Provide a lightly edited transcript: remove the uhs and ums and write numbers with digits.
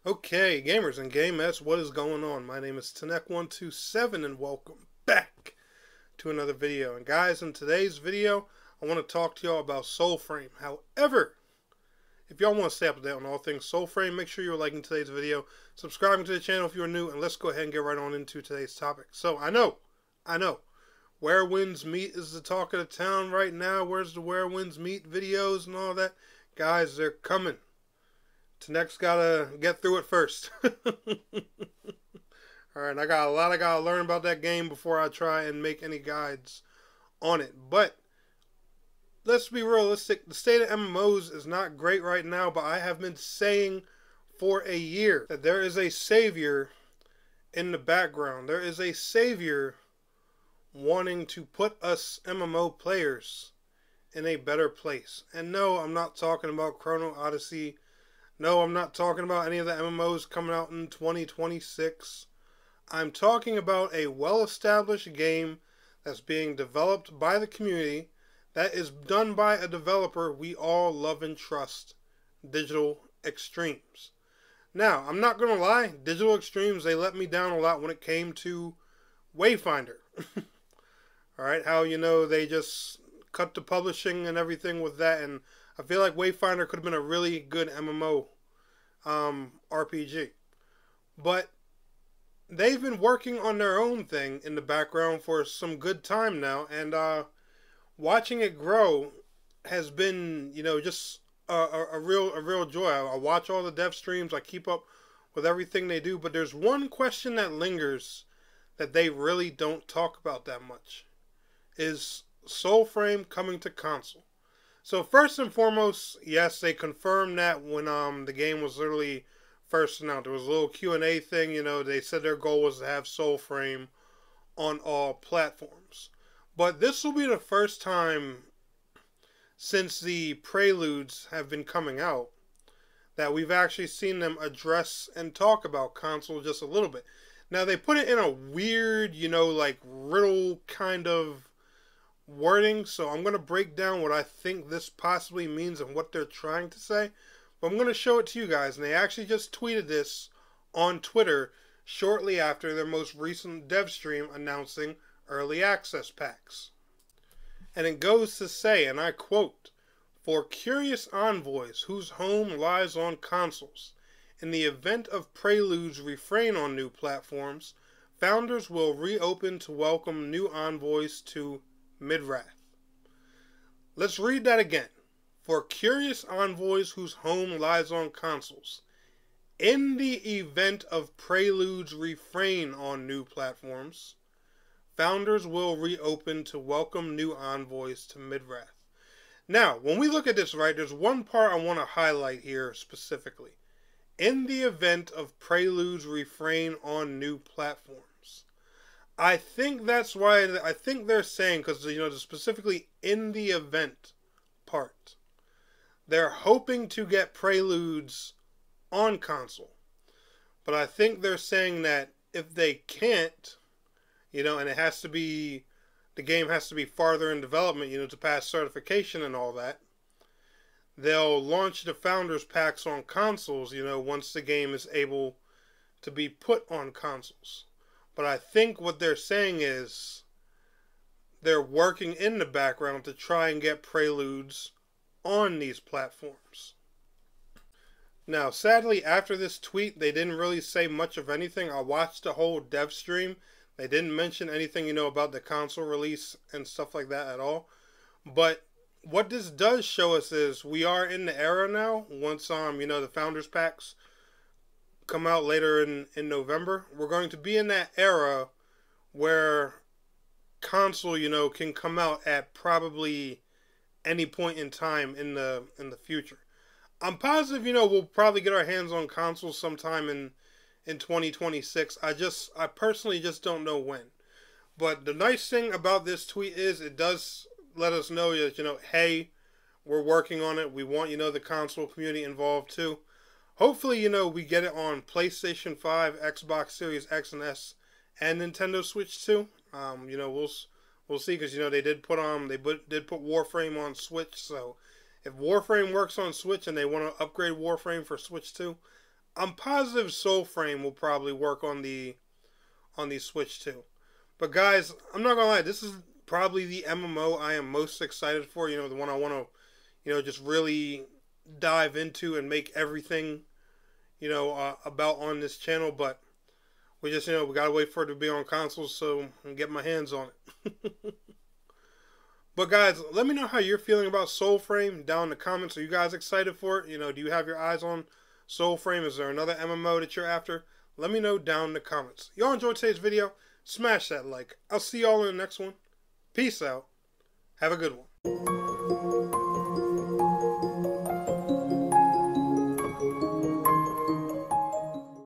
Okay, gamers and gamettes, what is going on? My name is Tanek127 and welcome back to another video. And guys, in today's video, I want to talk to y'all about Soulframe. However, if y'all want to stay up to date on all things Soulframe, make sure you're liking today's video, subscribing to the channel if you're new, and let's go ahead and get right on into today's topic. So, I know, Where Winds Meet is the talk of the town right now. Where's the Where Winds Meet videos and all that? Guys, they're coming. Tanek's gotta get through it first. Alright, I got a lot I gotta learn about that game before I try and make any guides on it. But let's be realistic, the state of MMOs is not great right now, but I have been saying for a year that there is a savior in the background. There is a savior wanting to put us MMO players in a better place. And no, I'm not talking about Chrono Odyssey. No, I'm not talking about any of the MMOs coming out in 2026. I'm talking about a well-established game that's being developed by the community, that is done by a developer we all love and trust, Digital Extremes. Now, I'm not going to lie, Digital Extremes, they let me down a lot when it came to Wayfinder. Alright, how, they just cut the publishing and everything with that, and I feel like Wayfinder could have been a really good MMO RPG. But they've been working on their own thing in the background for some good time now, and watching it grow has been, just a real joy. I watch all the dev streams, I keep up with everything they do, but there's one question that lingers that they really don't talk about that much. Is Soulframe coming to console? So first and foremost, yes, they confirmed that when the game was literally first announced. There was a little Q&A thing, they said their goal was to have Soulframe on all platforms. But this will be the first time since the preludes have been coming out that we've actually seen them address and talk about console just a little bit. Now, they put it in a weird, like riddle kind of wording, so I'm going to break down what I think this possibly means and what they're trying to say, but I'm going to show it to you guys. And they actually just tweeted this on Twitter shortly after their most recent dev stream announcing early access packs. And it goes to say, and I quote, "For curious envoys whose home lies on consoles, in the event of Prelude's refrain on new platforms, founders will reopen to welcome new envoys to Midrath." Let's read that again. For curious envoys whose home lies on consoles, in the event of Prelude's refrain on new platforms, founders will reopen to welcome new envoys to Midrath. Now, when we look at this, right, there's one part I want to highlight here specifically. In the event of Prelude's refrain on new platforms. I think that's why, I think they're saying, because, specifically in the event part, they're hoping to get Preludes on console. But I think they're saying that if they can't, and it has to be, the game has to be farther in development, to pass certification and all that, they'll launch the Founders Packs on consoles, once the game is able to be put on consoles. But I think what they're saying is they're working in the background to try and get Preludes on these platforms. Now, sadly, after this tweet, they didn't really say much of anything. I watched the whole dev stream. They didn't mention anything, about the console release and stuff like that at all. But what this does show us is we are in the era now, once, the Founders Packs come out later in November. We're going to be in that era where console, can come out at probably any point in time in the future. I'm positive, we'll probably get our hands on consoles sometime in 2026. I personally just don't know when. But the nice thing about this tweet is it does let us know that, hey, we're working on it. We want, the console community involved too. Hopefully, we get it on PlayStation 5, Xbox Series X and S, and Nintendo Switch too. We'll see, because they did put Warframe on Switch. So if Warframe works on Switch and they want to upgrade Warframe for Switch too, I'm positive Soulframe will probably work on the Switch too. But guys, I'm not gonna lie, this is probably the MMO I am most excited for. You know, the one I want to, just really dive into and make everything, about on this channel. But we just, we gotta wait for it to be on consoles so I can get my hands on it. But guys, let me know how you're feeling about Soulframe down in the comments. Are you guys excited for it? Do you have your eyes on Soulframe? Is there another MMO that you're after? Let me know down in the comments. Y'all enjoyed today's video? Smash that like. I'll see y'all in the next one. Peace out. Have a good one.